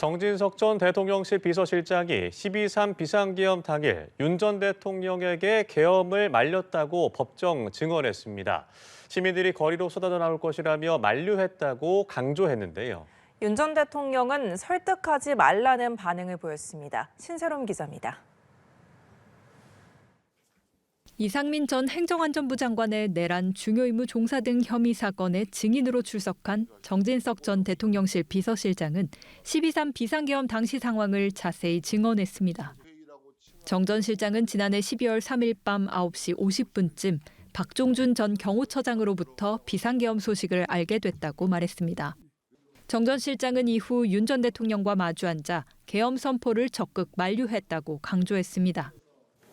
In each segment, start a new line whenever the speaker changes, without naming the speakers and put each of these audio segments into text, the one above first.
정진석 전 대통령실 비서실장이 12.3 비상계엄 당일 윤 전 대통령에게 계엄을 말렸다고 법정 증언했습니다. 시민들이 거리로 쏟아져 나올 것이라며 만류했다고 강조했는데요.
윤 전 대통령은 설득하지 말라는 반응을 보였습니다. 신세롬 기자입니다.
이상민 전 행정안전부 장관의 내란 중요임무 종사 등 혐의 사건의 증인으로 출석한 정진석 전 대통령실 비서실장은 12.3 비상계엄 당시 상황을 자세히 증언했습니다. 정 전 실장은 지난해 12월 3일 밤 9시 50분쯤 박종준 전 경호처장으로부터 비상계엄 소식을 알게 됐다고 말했습니다. 정 전 실장은 이후 윤 전 대통령과 마주 앉아 계엄 선포를 적극 만류했다고 강조했습니다.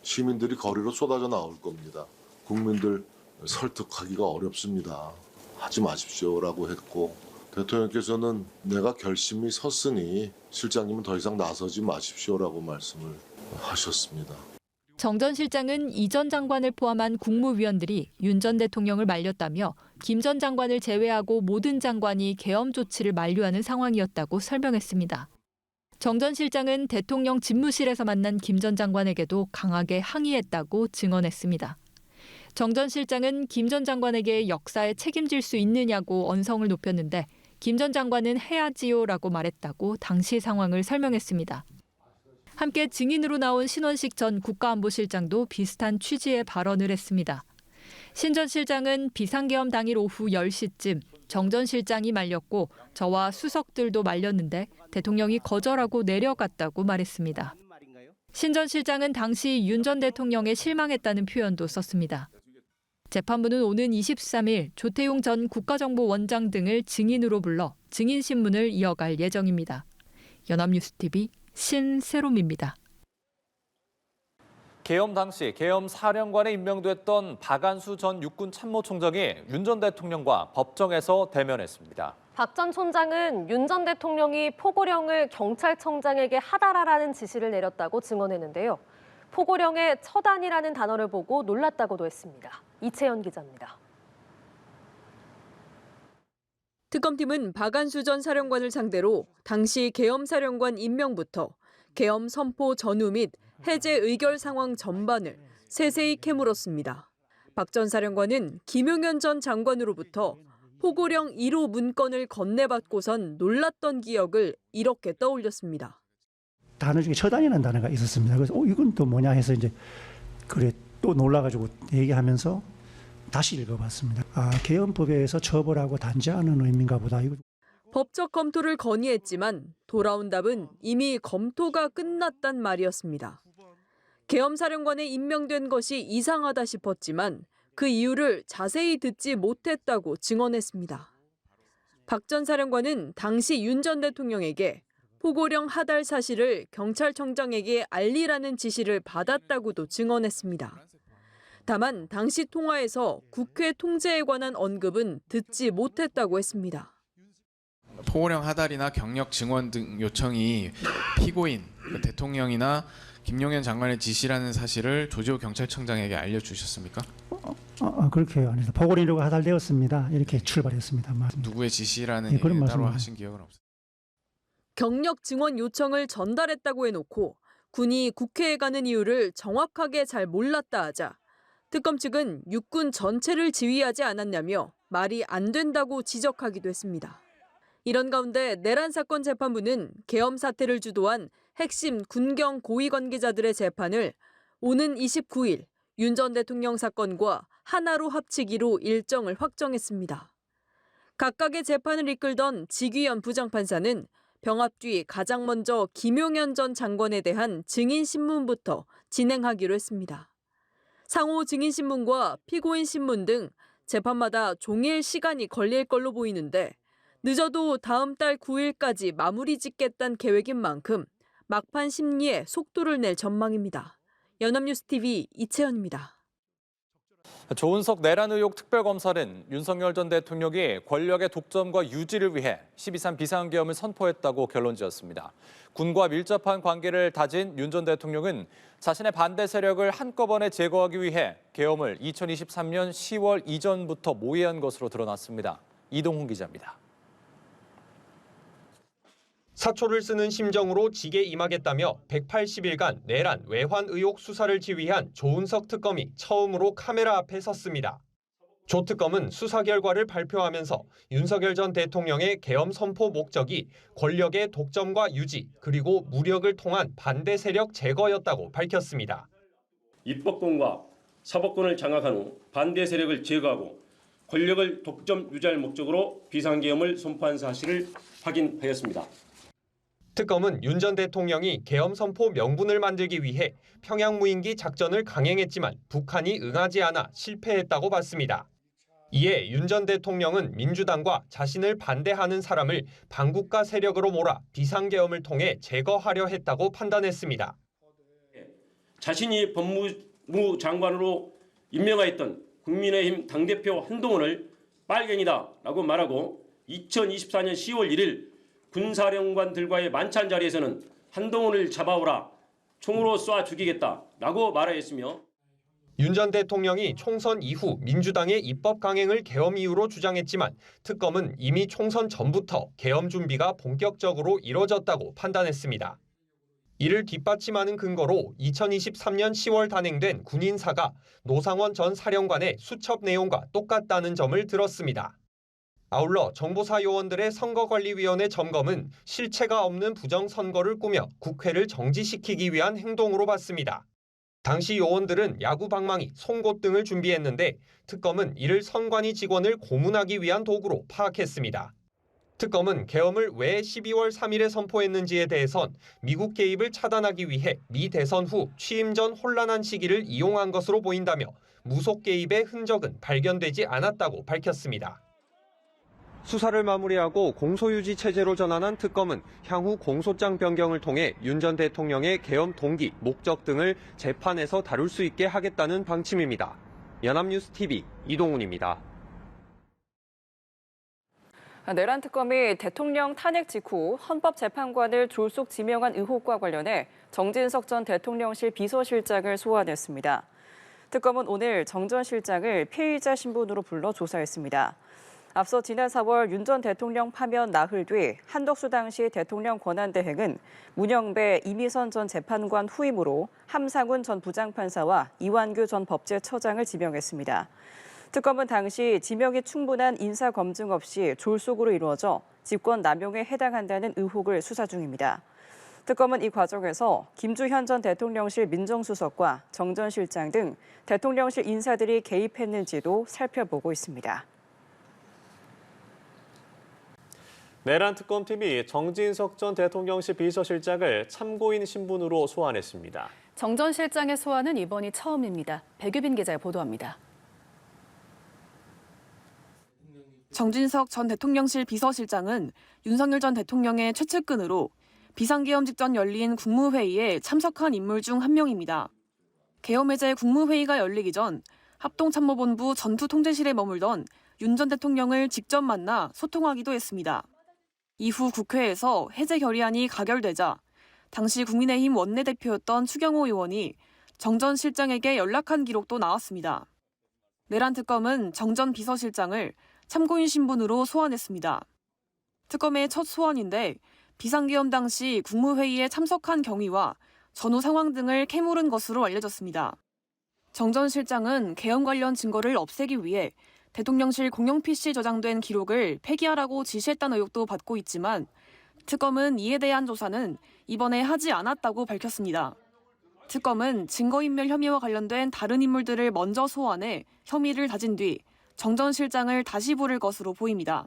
시민들이 거리로 쏟아져 나올 겁니다. 국민들 설득하기가 어렵습니다. 하지 마십시오라고 했고 대통령께서는 내가 결심이 섰으니 실장님은 더 이상 나서지 마십시오라고 말씀을 하셨습니다.
정 전 실장은 이 전 장관을 포함한 국무위원들이 윤 전 대통령을 말렸다며 김 전 장관을 제외하고 모든 장관이 계엄 조치를 만류하는 상황이었다고 설명했습니다. 정 전 실장은 대통령 집무실에서 만난 김 전 장관에게도 강하게 항의했다고 증언했습니다. 정 전 실장은 김 전 장관에게 역사에 책임질 수 있느냐고 언성을 높였는데 김 전 장관은 해야지요라고 말했다고 당시 상황을 설명했습니다. 함께 증인으로 나온 신원식 전 국가안보실장도 비슷한 취지의 발언을 했습니다. 신 전 실장은 비상계엄 당일 오후 10시쯤 정 전 실장이 말렸고 저와 수석들도 말렸는데 대통령이 거절하고 내려갔다고 말했습니다. 신 전 실장은 당시 윤 전 대통령에 실망했다는 표현도 썼습니다. 재판부는 오는 23일 조태용 전 국가정보원장 등을 증인으로 불러 증인신문을 이어갈 예정입니다. 연합뉴스TV 신세롬입니다.
계엄 당시 계엄 사령관에 임명됐던 박안수 전 육군 참모총장이 윤 전 대통령과 법정에서 대면했습니다.
박 전 총장은 윤 전 대통령이 포고령을 경찰청장에게 하달하라는 지시를 내렸다고 증언했는데요. 포고령에 처단이라는 단어를 보고 놀랐다고도 했습니다. 이채연 기자입니다.
특검팀은 박안수 전 사령관을 상대로 당시 계엄 사령관 임명부터 계엄 선포 전후 및 해제 의결 상황 전반을 세세히 캐물었습니다. 박 전 사령관은 김용현 전 장관으로부터 포고령 1호 문건을 건네받고선 놀랐던 기억을 이렇게 떠올렸습니다.
단어 중에 처단이라는 단어가 있었습니다. 그래서 이건 또 뭐냐 해서 이제 그래 또 놀라가지고 얘기하면서 다시 읽어봤습니다. 계엄법에서 처벌하고 단죄하는 의미인가 보다.
법적 검토를 건의했지만 돌아온 답은 이미 검토가 끝났단 말이었습니다. 계엄 사령관에 임명된 것이 이상하다 싶었지만 그 이유를 자세히 듣지 못했다고 증언했습니다. 박 전 사령관은 당시 윤 전 대통령에게 포고령 하달 사실을 경찰청장에게 알리라는 지시를 받았다고도 증언했습니다. 다만 당시 통화에서 국회 통제에 관한 언급은 듣지 못했다고 했습니다.
포고령 하달이나 경력 증언 등 요청이 피고인, 대통령이나 김용현 장관의 지시라는 사실을 조지호 경찰청장에게 알려주셨습니까?
그렇게 안 해서 포고령이라고 하달되었습니다. 이렇게 출발했습니다.
누구의 지시라는 얘기를 따로 하신 기억은 없어요.
경력 증언 요청을 전달했다고 해놓고 군이 국회에 가는 이유를 정확하게 잘 몰랐다 하자 특검 측은 육군 전체를 지휘하지 않았냐며 말이 안 된다고 지적하기도 했습니다. 이런 가운데 내란 사건 재판부는 계엄 사태를 주도한 핵심 군경 고위 관계자들의 재판을 오는 29일 윤 전 대통령 사건과 하나로 합치기로 일정을 확정했습니다. 각각의 재판을 이끌던 지귀현 부장판사는 병합 뒤 가장 먼저 김용현 전 장관에 대한 증인신문부터 진행하기로 했습니다. 상호 증인신문과 피고인 신문 등 재판마다 종일 시간이 걸릴 걸로 보이는데 늦어도 다음 달 9일까지 마무리 짓겠다는 계획인 만큼 막판 심리에 속도를 낼 전망입니다. 연합뉴스TV 이채연입니다.
조은석 내란 의혹 특별검사는 윤석열 전 대통령이 권력의 독점과 유지를 위해 12.3 비상계엄을 선포했다고 결론지었습니다. 군과 밀접한 관계를 다진 윤 전 대통령은 자신의 반대 세력을 한꺼번에 제거하기 위해 계엄을 2023년 10월 이전부터 모의한 것으로 드러났습니다. 이동훈 기자입니다.
사초를 쓰는 심정으로 직에 임하겠다며 180일간 내란, 외환 의혹 수사를 지휘한 조은석 특검이 처음으로 카메라 앞에 섰습니다. 조 특검은 수사 결과를 발표하면서 윤석열 전 대통령의 계엄 선포 목적이 권력의 독점과 유지, 그리고 무력을 통한 반대 세력 제거였다고 밝혔습니다.
입법권과 사법권을 장악한 후 반대 세력을 제거하고 권력을 독점 유지할 목적으로 비상계엄을 선포한 사실을 확인하였습니다.
특검은 윤 전 대통령이 계엄 선포 명분을 만들기 위해 평양 무인기 작전을 강행했지만 북한이 응하지 않아 실패했다고 봤습니다. 이에 윤 전 대통령은 민주당과 자신을 반대하는 사람을 반국가 세력으로 몰아 비상계엄을 통해 제거하려 했다고 판단했습니다.
자신이 법무부 장관으로 임명하였던 국민의힘 당대표 한동훈을 빨갱이다라고 말하고 2024년 10월 1일 군사령관들과의 만찬 자리에서는 한동훈을 잡아오라, 총으로 쏴 죽이겠다라고 말하였으며
윤 전 대통령이 총선 이후 민주당의 입법 강행을 계엄 이유로 주장했지만 특검은 이미 총선 전부터 계엄 준비가 본격적으로 이뤄졌다고 판단했습니다. 이를 뒷받침하는 근거로 2023년 10월 단행된 군인사가 노상원 전 사령관의 수첩 내용과 똑같다는 점을 들었습니다. 아울러 정보사 요원들의 선거관리위원회 점검은 실체가 없는 부정선거를 꾸며 국회를 정지시키기 위한 행동으로 봤습니다. 당시 요원들은 야구 방망이, 송곳 등을 준비했는데 특검은 이를 선관위 직원을 고문하기 위한 도구로 파악했습니다. 특검은 계엄을 왜 12월 3일에 선포했는지에 대해선 미국 개입을 차단하기 위해 미 대선 후 취임 전 혼란한 시기를 이용한 것으로 보인다며 무속 개입의 흔적은 발견되지 않았다고 밝혔습니다. 수사를 마무리하고 공소유지 체제로 전환한 특검은 향후 공소장 변경을 통해 윤 전 대통령의 계엄 동기, 목적 등을 재판에서 다룰 수 있게 하겠다는 방침입니다. 연합뉴스TV 이동훈입니다.
내란 특검이 대통령 탄핵 직후 헌법재판관을 졸속 지명한 의혹과 관련해 정진석 전 대통령실 비서실장을 소환했습니다. 특검은 오늘 정 전 실장을 피의자 신분으로 불러 조사했습니다. 앞서 지난 4월 윤 전 대통령 파면 나흘 뒤 한덕수 당시 대통령 권한대행은 문영배, 이미선 전 재판관 후임으로 함상훈 전 부장판사와 이완규 전 법제처장을 지명했습니다. 특검은 당시 지명이 충분한 인사검증 없이 졸속으로 이루어져 직권남용에 해당한다는 의혹을 수사 중입니다. 특검은 이 과정에서 김주현 전 대통령실 민정수석과 정 전 실장 등 대통령실 인사들이 개입했는지도 살펴보고 있습니다.
내란 특검팀이 정진석 전 대통령실 비서실장을 참고인 신분으로 소환했습니다.
정 전 실장의 소환은 이번이 처음입니다. 백유빈 기자가 보도합니다.
정진석 전 대통령실 비서실장은 윤석열 전 대통령의 최측근으로 비상계엄 직전 열린 국무회의에 참석한 인물 중 한 명입니다. 계엄 해제 국무회의가 열리기 전 합동참모본부 전투통제실에 머물던 윤 전 대통령을 직접 만나 소통하기도 했습니다. 이후 국회에서 해제 결의안이 가결되자 당시 국민의힘 원내대표였던 추경호 의원이 정 전 실장에게 연락한 기록도 나왔습니다. 내란 특검은 정 전 비서실장을 참고인 신분으로 소환했습니다. 특검의 첫 소환인데 비상계엄 당시 국무회의에 참석한 경위와 전후 상황 등을 캐물은 것으로 알려졌습니다. 정 전 실장은 계엄 관련 증거를 없애기 위해 대통령실 공용 PC 저장된 기록을 폐기하라고 지시했다는 의혹도 받고 있지만 특검은 이에 대한 조사는 이번에 하지 않았다고 밝혔습니다. 특검은 증거인멸 혐의와 관련된 다른 인물들을 먼저 소환해 혐의를 다진 뒤 정 전 실장을 다시 부를 것으로 보입니다.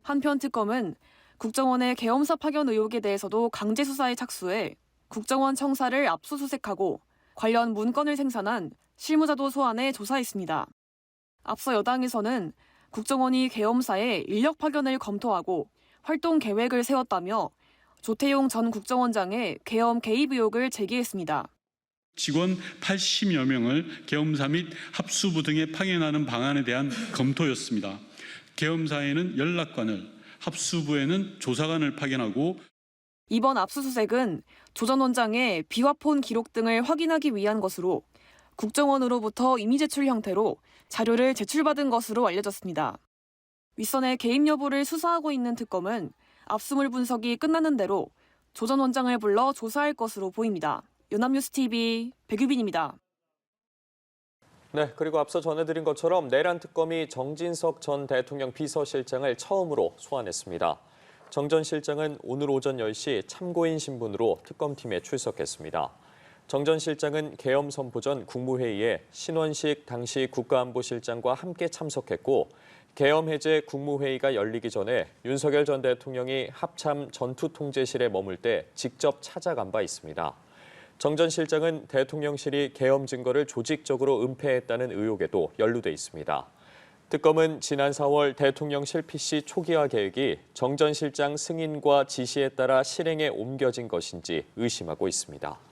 한편 특검은 국정원의 계엄사 파견 의혹에 대해서도 강제 수사에 착수해 국정원 청사를 압수수색하고 관련 문건을 생산한 실무자도 소환해 조사했습니다. 앞서 여당에서는 국정원이 계엄사에 인력 파견을 검토하고 활동 계획을 세웠다며 조태용 전 국정원장의 계엄 개입 의혹을 제기했습니다.
직원 80여 명을 계엄사 및 합수부 등에 파견하는 방안에 대한 검토였습니다. 계엄사에는 연락관을, 합수부에는 조사관을 파견하고
이번 압수수색은 조 전 원장의 비화폰 기록 등을 확인하기 위한 것으로 국정원으로부터 임의 제출 형태로 자료를 제출받은 것으로 알려졌습니다. 윗선의 개입 여부를 수사하고 있는 특검은
압수물 분석이 끝나는 대로 조 전 원장을 불러 조사할 것으로 보입니다. 연합뉴스TV 백유빈입니다.
네, 그리고 앞서 전해드린 것처럼 내란 특검이 정진석 전 대통령 비서실장을 처음으로 소환했습니다. 정 전 실장은 오늘 오전 10시 참고인 신분으로 특검팀에 출석했습니다. 정 전 실장은 계엄 선포 전 국무회의에 신원식 당시 국가안보실장과 함께 참석했고 계엄 해제 국무회의가 열리기 전에 윤석열 전 대통령이 합참 전투통제실에 머물 때 직접 찾아간 바 있습니다. 정 전 실장은 대통령실이 계엄 증거를 조직적으로 은폐했다는 의혹에도 연루돼 있습니다. 특검은 지난 4월 대통령실 PC 초기화 계획이 정 전 실장 승인과 지시에 따라 실행에 옮겨진 것인지 의심하고 있습니다.